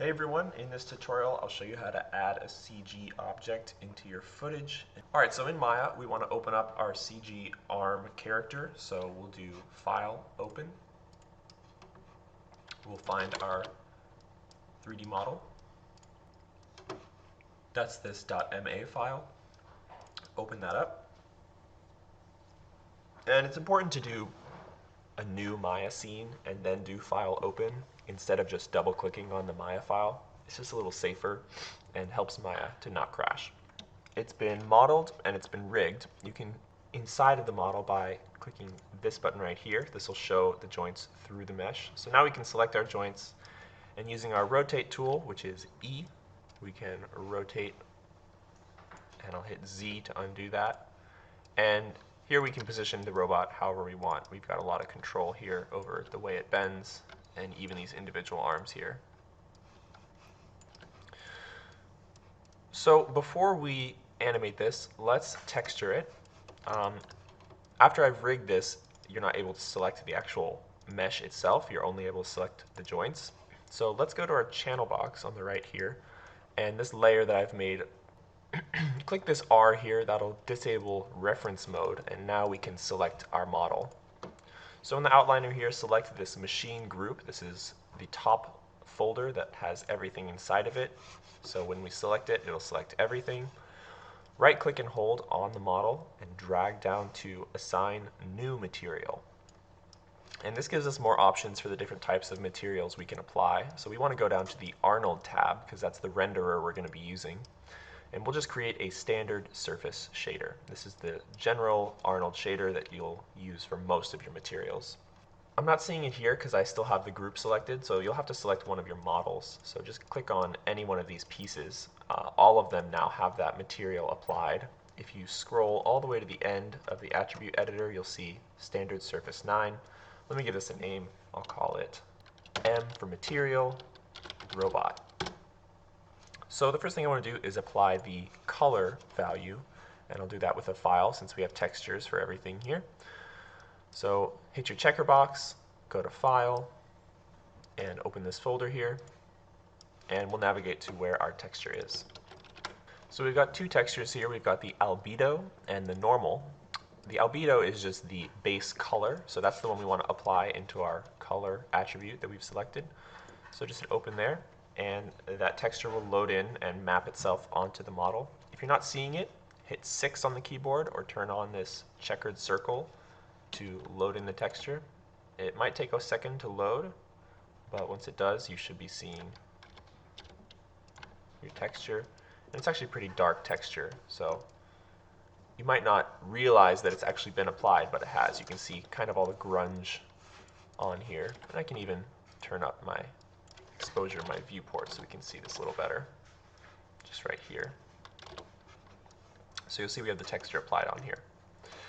Hey everyone, in this tutorial I'll show you how to add a CG object into your footage. Alright, so in Maya we want to open up our CG arm character, so we'll do File, Open. We'll find our 3D model. That's this .ma file. Open that up. And it's important to do a new Maya scene and then do File Open instead of just double clicking on the Maya file. It's just a little safer and helps Maya to not crash. It's been modeled and it's been rigged. You can inside of the model by clicking this button right here. This will show the joints through the mesh. So now we can select our joints, and using our rotate tool, which is E, we can rotate, and I'll hit Z to undo that. And here we can position the robot however we want. We've got a lot of control here over the way it bends and even these individual arms here. So before we animate this, let's texture it. After I've rigged this, you're not able to select the actual mesh itself. You're only able to select the joints. So let's go to our channel box on the right here, and this layer that I've made, click this R here, that'll disable reference mode, and now we can select our model. So in the outliner here, select this machine group. This is the top folder that has everything inside of it. So when we select it, it'll select everything. Right click and hold on the model and drag down to Assign New Material. And this gives us more options for the different types of materials we can apply. So we want to go down to the Arnold tab because that's the renderer we're going to be using. And we'll just create a standard surface shader. This is the general Arnold shader that you'll use for most of your materials. I'm not seeing it here because I still have the group selected, so you'll have to select one of your models. So just click on any one of these pieces. All of them now have that material applied. If you scroll all the way to the end of the attribute editor, you'll see Standard Surface 9. Let me give this a name. I'll call it M for Material Robot. So the first thing I want to do is apply the color value, and I'll do that with a file since we have textures for everything here. So hit your checker box, go to File, and open this folder here, and we'll navigate to where our texture is. So we've got two textures here. We've got the albedo and the normal. The albedo is just the base color, so that's the one we want to apply into our color attribute that we've selected. So just open there, and that texture will load in and map itself onto the model. If you're not seeing it, hit 6 on the keyboard or turn on this checkered circle to load in the texture. It might take a second to load, but once it does, you should be seeing your texture. And it's actually a pretty dark texture, so you might not realize that it's actually been applied, but it has. You can see kind of all the grunge on here. And I can even turn up my exposure, my viewport, so we can see this a little better, just right here. So you'll see we have the texture applied on here.